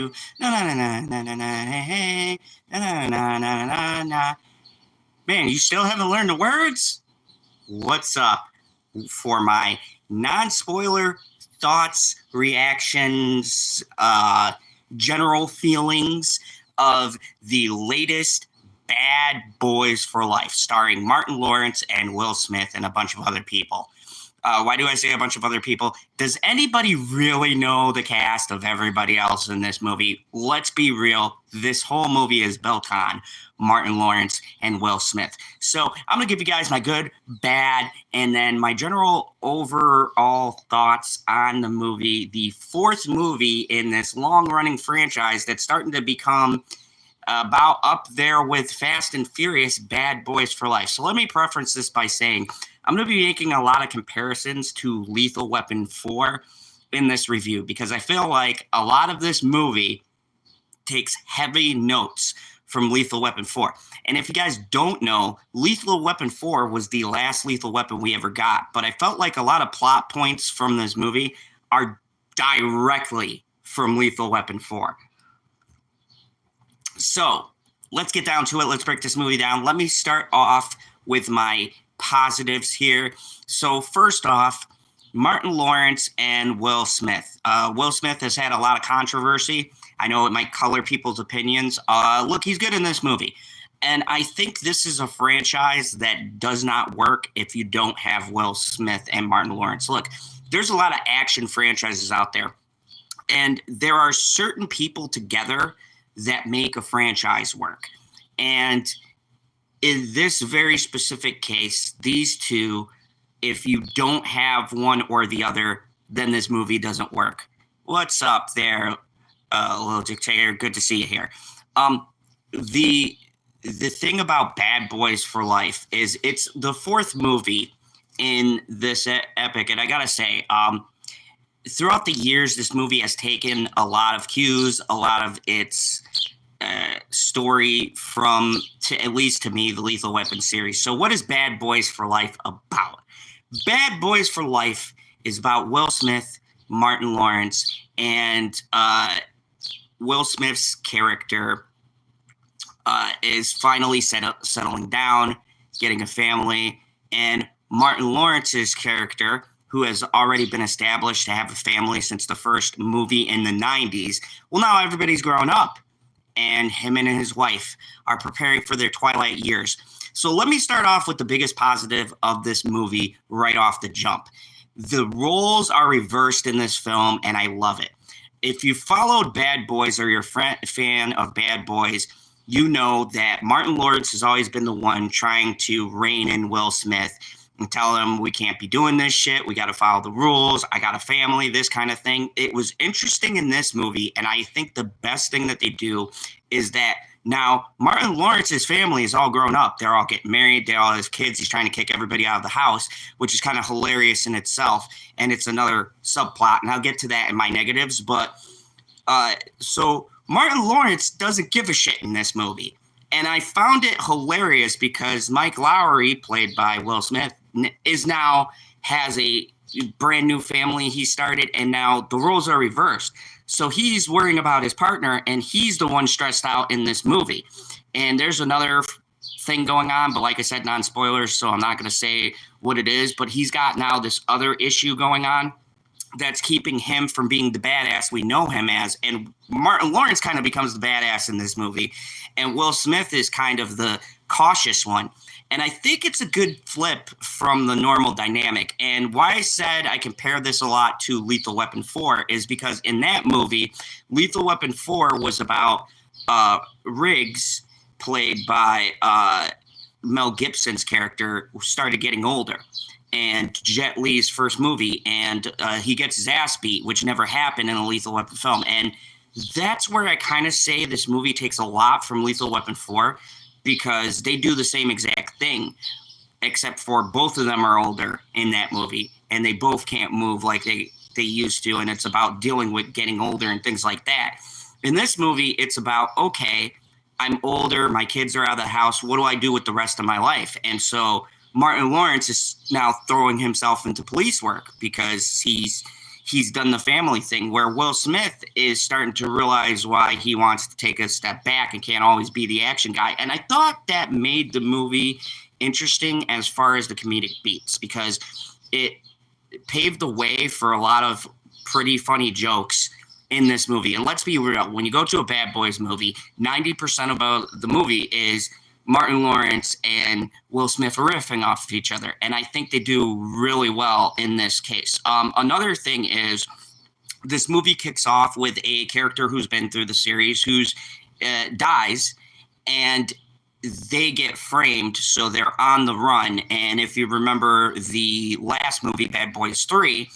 Na na na na na na na hey na na na na na na. Man, you still haven't learned the words? What's up? For my non-spoiler thoughts, reactions, general feelings of the latest Bad Boys for Life, starring Martin Lawrence and Will Smith and a bunch of other people. Why do I say a bunch of other people? Does anybody really know the cast of everybody else in this movie? Let's be real. This whole movie is built on Martin Lawrence and Will Smith. So I'm going to give you guys my good, bad, and then my general overall thoughts on the movie. The fourth movie in this long-running franchise that's starting to become about up there with Fast and Furious Bad Boys for Life. So let me preference this by saying I'm going to be making a lot of comparisons to Lethal Weapon 4 in this review because I feel like a lot of this movie takes heavy notes from Lethal Weapon 4. And if you guys don't know, Lethal Weapon 4 was the last Lethal Weapon we ever got, but I felt like a lot of plot points from this movie are directly from Lethal Weapon 4. So let's get down to it. Let's break this movie down. Let me start off with my positives here. So first off, Martin Lawrence and Will Smith. Will Smith has had a lot of controversy. I know it might color people's opinions. Look, he's good in this movie. And I think this is a franchise that does not work if you don't have Will Smith and Martin Lawrence. Look, there's a lot of action franchises out there. And there are certain people together that make a franchise work. And in this very specific case, these two, if you don't have one or the other, then this movie doesn't work. What's up there, little dictator? Good to see you here. The thing about Bad Boys for Life is it's the fourth movie in this epic, and I gotta say, throughout the years, this movie has taken a lot of cues, a lot of its story from, at least to me, the Lethal Weapon series. So what is Bad Boys for Life about? Bad Boys for Life is about Will Smith, Martin Lawrence, and Will Smith's character is finally settling down, getting a family, and Martin Lawrence's character, who has already been established to have a family since the first movie in the 90s. Well, now everybody's grown up, and him and his wife are preparing for their twilight years. So let me start off with the biggest positive of this movie right off the jump. The roles are reversed in this film, and I love it. If you followed Bad Boys or you're a fan of Bad Boys, you know that Martin Lawrence has always been the one trying to rein in Will Smith and tell him we can't be doing this shit. We got to follow the rules. I got a family, this kind of thing. It was interesting in this movie. And I think the best thing that they do is that now Martin Lawrence's family is all grown up. They're all getting married. They all have kids. He's trying to kick everybody out of the house, which is kind of hilarious in itself. And it's another subplot. And I'll get to that in my negatives. But so Martin Lawrence doesn't give a shit in this movie. And I found it hilarious because Mike Lowry, played by Will Smith, has a brand new family he started, and now the roles are reversed. So he's worrying about his partner, and he's the one stressed out in this movie. And there's another thing going on, but like I said, non-spoilers, so I'm not going to say what it is, but he's got now this other issue going on that's keeping him from being the badass we know him as. And Martin Lawrence kind of becomes the badass in this movie, and Will Smith is kind of the cautious one. And I think it's a good flip from the normal dynamic. And why I said I compare this a lot to Lethal Weapon 4 is because in that movie, Lethal Weapon 4 was about Riggs, played by Mel Gibson's character, who started getting older. And Jet Li's first movie, and he gets his ass beat, which never happened in a Lethal Weapon film. And that's where I kind of say this movie takes a lot from Lethal Weapon 4, because they do the same exact thing, except for both of them are older in that movie, and they both can't move like they used to, and it's about dealing with getting older and things like that. In this movie, it's about, okay, I'm older, my kids are out of the house, what do I do with the rest of my life? And so Martin Lawrence is now throwing himself into police work because he's he's done the family thing, where Will Smith is starting to realize why he wants to take a step back and can't always be the action guy. And I thought that made the movie interesting as far as the comedic beats, because it paved the way for a lot of pretty funny jokes in this movie. And let's be real, when you go to a Bad Boys movie, 90% of the movie is Martin Lawrence and Will Smith riffing off of each other. And I think they do really well in this case. Another thing is, this movie kicks off with a character who's been through the series, who's dies, and they get framed, so they're on the run. And if you remember the last movie, Bad Boys 3,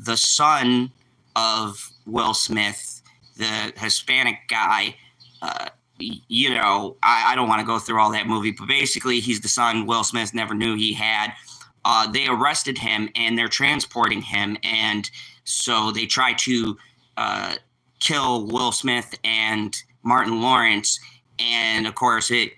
the son of Will Smith, the Hispanic guy, I don't want to go through all that movie, but basically he's the son Will Smith never knew he had. They arrested him and they're transporting him. And so they try to kill Will Smith and Martin Lawrence. And of course it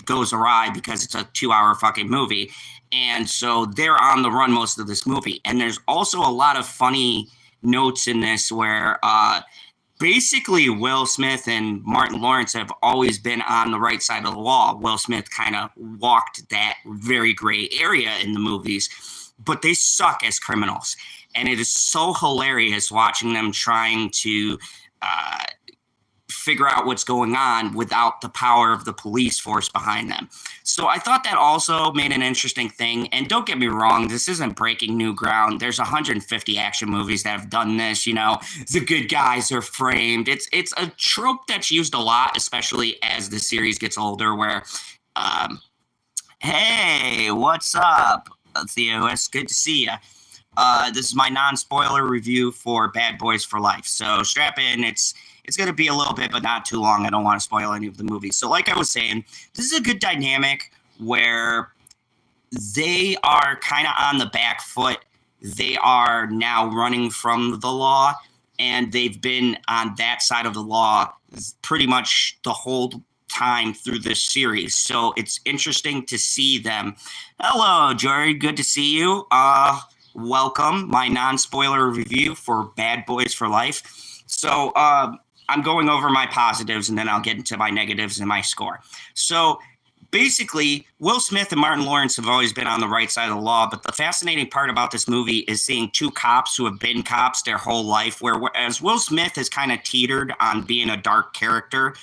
goes awry because it's a 2-hour fucking movie. And so they're on the run most of this movie. And there's also a lot of funny notes in this where basically Will Smith and Martin Lawrence have always been on the right side of the law. Will Smith kind of walked that very gray area in the movies, but they suck as criminals. And it is so hilarious watching them trying to figure out what's going on without the power of the police force behind them. So I thought that also made an interesting thing. And don't get me wrong, this isn't breaking new ground. There's 150 action movies that have done this. The good guys are framed. It's a trope that's used a lot, especially as the series gets older, where, hey, what's up, Theo? It's good to see you. This is my non-spoiler review for Bad Boys for Life. So strap in. It's going to be a little bit, but not too long. I don't want to spoil any of the movies. So like I was saying, this is a good dynamic where they are kind of on the back foot. They are now running from the law, and they've been on that side of the law pretty much the whole time through this series. So it's interesting to see them. Hello, Jory. Good to see you. Welcome. My non-spoiler review for Bad Boys for Life. So, I'm going over my positives, and then I'll get into my negatives and my score. So basically, Will Smith and Martin Lawrence have always been on the right side of the law, but the fascinating part about this movie is seeing two cops who have been cops their whole life, whereas Will Smith has kind of teetered on being a dark character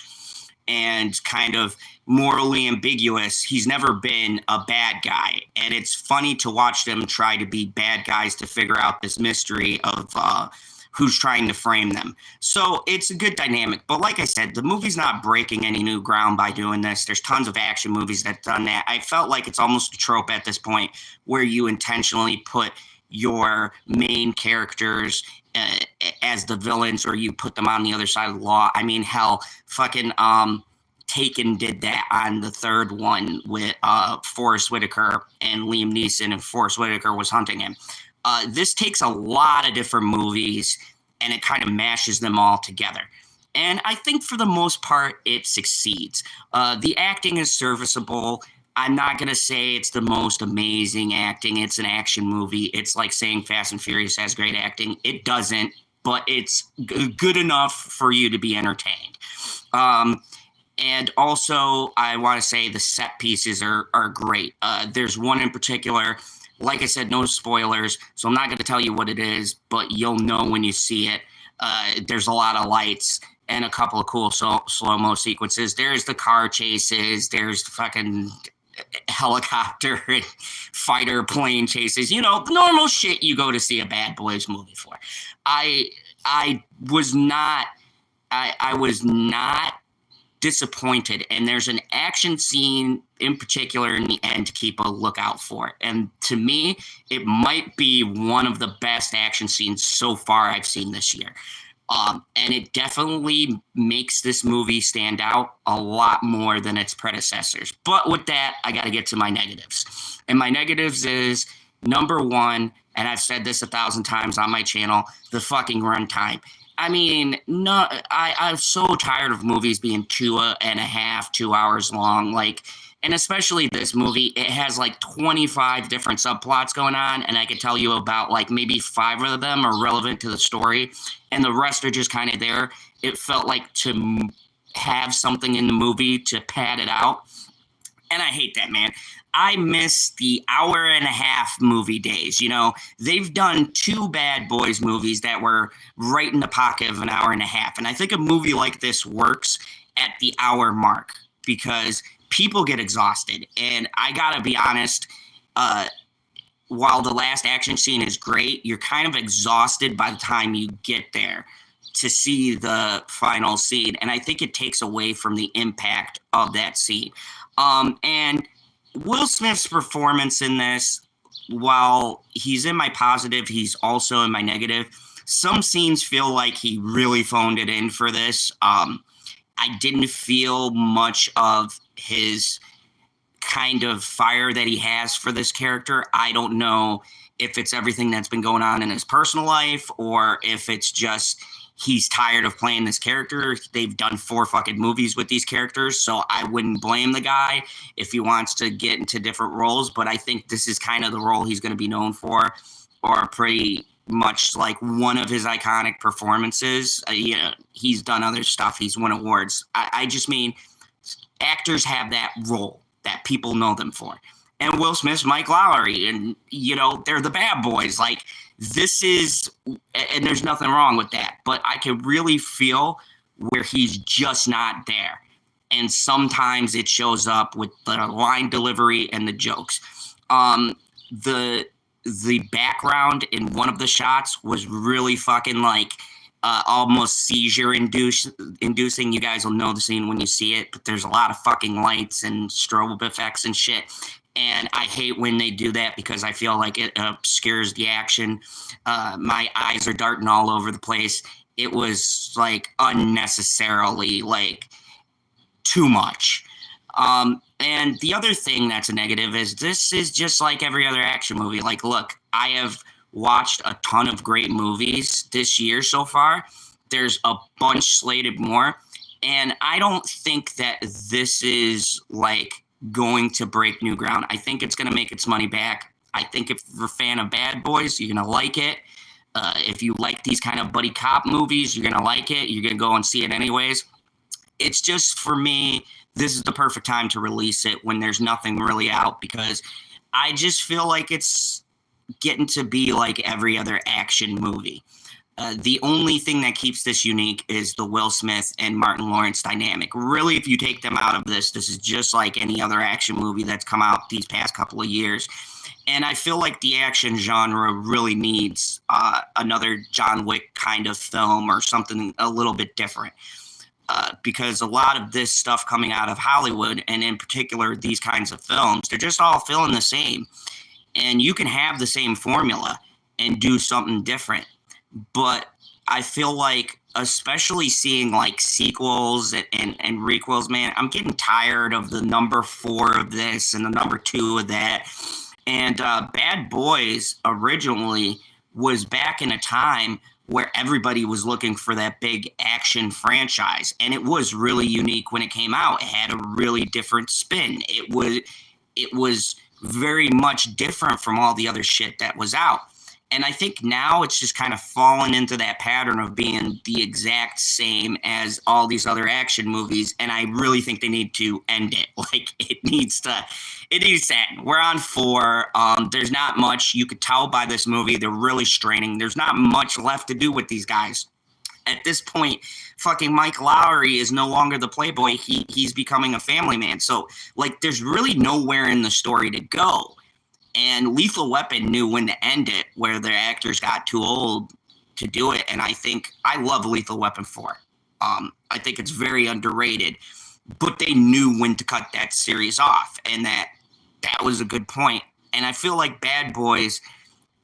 and kind of morally ambiguous. He's never been a bad guy, and it's funny to watch them try to be bad guys to figure out this mystery of who's trying to frame them. So it's a good dynamic. But like I said, the movie's not breaking any new ground by doing this. There's tons of action movies that have done that. I felt like it's almost a trope at this point where you intentionally put your main characters as the villains, or you put them on the other side of the law. I mean, hell, fucking Taken did that on the third one with Forrest Whitaker and Liam Neeson, and Forrest Whitaker was hunting him. This takes a lot of different movies and it kind of mashes them all together. And I think for the most part, it succeeds. The acting is serviceable. I'm not going to say it's the most amazing acting. It's an action movie. It's like saying Fast and Furious has great acting. It doesn't, but it's good enough for you to be entertained. And also, I want to say the set pieces are great. There's one in particular. Like I said, no spoilers, so I'm not going to tell you what it is, but you'll know when you see it. There's a lot of lights and a couple of cool slow-mo sequences. There's the car chases. There's the fucking helicopter and fighter plane chases. The normal shit you go to see a Bad Boys movie for. I was not disappointed, and there's an action scene in particular in the end to keep a lookout for. And to me, it might be one of the best action scenes so far I've seen this year. And it definitely makes this movie stand out a lot more than its predecessors. But with that, I got to get to my negatives. And my negatives is, number one, and I've said this 1,000 times on my channel, the fucking runtime. I mean, no, I'm so tired of movies being 2.5, 2 hours long. Like, and especially this movie, it has like 25 different subplots going on, and I could tell you about like maybe 5 of them are relevant to the story, and the rest are just kind of there. It felt like to have something in the movie to pad it out, and I hate that, man. I miss the hour-and-a-half movie days. You know, they've done 2 Bad Boys movies that were right in the pocket of an hour and a half. And I think a movie like this works at the hour mark because people get exhausted. And I gotta be honest, uh, while the last action scene is great, you're kind of exhausted by the time you get there to see the final scene. And I think it takes away from the impact of that scene. And Will Smith's performance in this, while he's in my positive, he's also in my negative. Some scenes feel like he really phoned it in for this. I didn't feel much of his kind of fire that he has for this character. I don't know if it's everything that's been going on in his personal life or if it's just he's tired of playing this character. They've done 4 fucking movies with these characters, so I wouldn't blame the guy if he wants to get into different roles, but I think this is kind of the role he's going to be known for, or pretty much like one of his iconic performances. You know, he's done other stuff. He's won awards. I just mean actors have that role that people know them for. And Will Smith's Mike Lowry, and, you know, they're the bad boys. Like, this is, and there's nothing wrong with that, but I can really feel where he's just not there. And sometimes it shows up with the line delivery and the jokes. The background in one of the shots was really fucking like almost seizure inducing. You guys will know the scene when you see it, but there's a lot of fucking lights and strobe effects and shit. And I hate when they do that because I feel like it obscures the action. My eyes are darting all over the place. It was like unnecessarily like too much. And the other thing that's a negative is this is just like every other action movie. Like, look, I have watched a ton of great movies this year so far. There's a bunch slated more. And I don't think that this is like going to break new ground. I think it's going to make its money back. I think if you're a fan of Bad Boys, you're going to like it. If you like these kind of buddy cop movies, you're going to like it. You're going to go and see it anyways. It's just, for me, this is the perfect time to release it when there's nothing really out, because I just feel like it's getting to be like every other action movie. The only thing that keeps this unique is the Will Smith and Martin Lawrence dynamic. Really, if you take them out of this, this is just like any other action movie that's come out these past couple of years. And I feel like the action genre really needs another John Wick kind of film or something a little bit different. Because a lot of this stuff coming out of Hollywood, and in particular these kinds of films, they're just all feeling the same. And you can have the same formula and do something different. But I feel like, especially seeing like sequels and requels, man, I'm getting tired of the number 4 of this and the number 2 of that. And Bad Boys originally was back in a time where everybody was looking for that big action franchise. And it was really unique when it came out. It had a really different spin. It was very much different from all the other shit that was out. And I think now it's just kind of fallen into that pattern of being the exact same as all these other action movies. And I really think they need to end it. Like, it needs to end. We're on 4. There's not much. You could tell by this movie, they're really straining. There's not much left to do with these guys. At this point, fucking Mike Lowry is no longer the playboy. He's becoming a family man. So, like, there's really nowhere in the story to go. And Lethal Weapon knew when to end it, where their actors got too old to do it. And I love Lethal Weapon 4. I think it's very underrated. But they knew when to cut that series off. And that was a good point. And I feel like Bad Boys,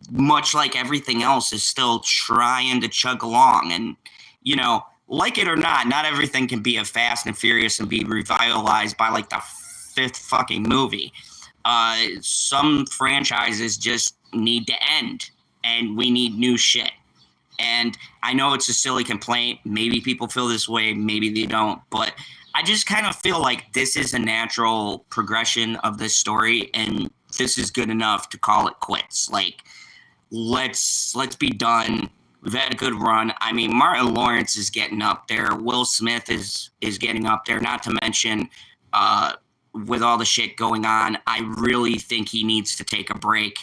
much like everything else, is still trying to chug along. And, you know, like it or not everything can be a Fast and Furious and be revitalized by like the 5th fucking movie. Some franchises just need to end, and we need new shit. And I know it's a silly complaint. Maybe people feel this way, maybe they don't. But I just kind of feel like this is a natural progression of this story, and this is good enough to call it quits. Like, let's be done. We've had a good run. I mean, Martin Lawrence is getting up there. Will Smith is getting up there. Not to mention, with all the shit going on, I really think he needs to take a break.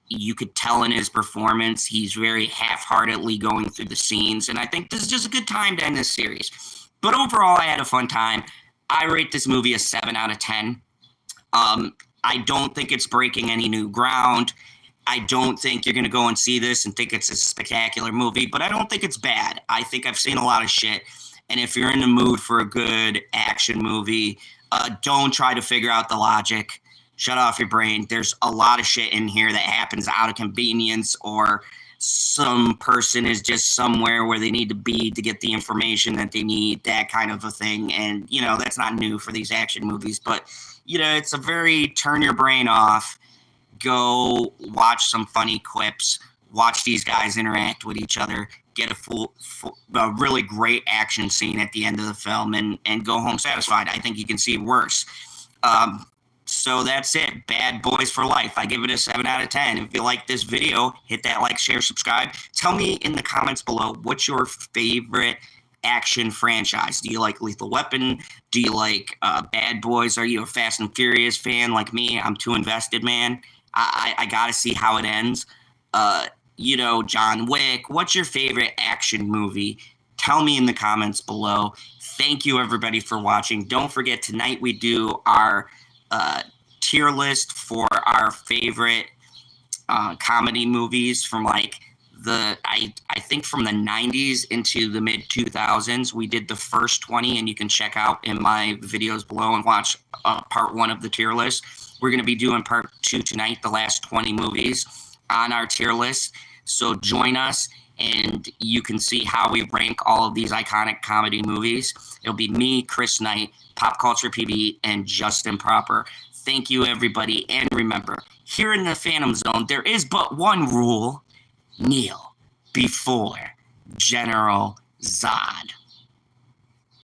You could tell in his performance, he's very half-heartedly going through the scenes, and I think this is just a good time to end this series. But overall, I had a fun time. I rate this movie a 7 out of 10. I don't think it's breaking any new ground. I don't think you're going to go and see this and think it's a spectacular movie, but I don't think it's bad. I think I've seen a lot of shit, and if you're in the mood for a good action movie, don't try to figure out the logic. Shut off your brain. There's a lot of shit in here that happens out of convenience, or some person is just somewhere where they need to be to get the information that they need, that kind of a thing. And, that's not new for these action movies, but, it's a very turn your brain off, go watch some funny quips, watch these guys interact with each other, get a really great action scene at the end of the film, and go home satisfied. I think you can see worse. So that's it. Bad Boys for Life. I give it a 7 out of 10. If you like this video, hit that like, share, subscribe. Tell me in the comments below, what's your favorite action franchise? Do you like Lethal Weapon? Do you like Bad Boys? Are you a Fast and Furious fan like me? I'm too invested, man. I got to see how it ends. John Wick. What's your favorite action movie? Tell me in the comments below. Thank you, everybody, for watching. Don't forget, tonight we do our tier list for our favorite comedy movies from I think from the 90s into the mid 2000s. We did the first 20, and you can check out in my videos below and watch part 1 of the tier list. We're going to be doing part 2 tonight, the last 20 movies on our tier list. So join us, and you can see how we rank all of these iconic comedy movies. It'll be me, Chris Knight, Pop Culture PB, and Justin Proper. Thank you, everybody. And remember, here in the Phantom Zone, there is but one rule: kneel before General Zod.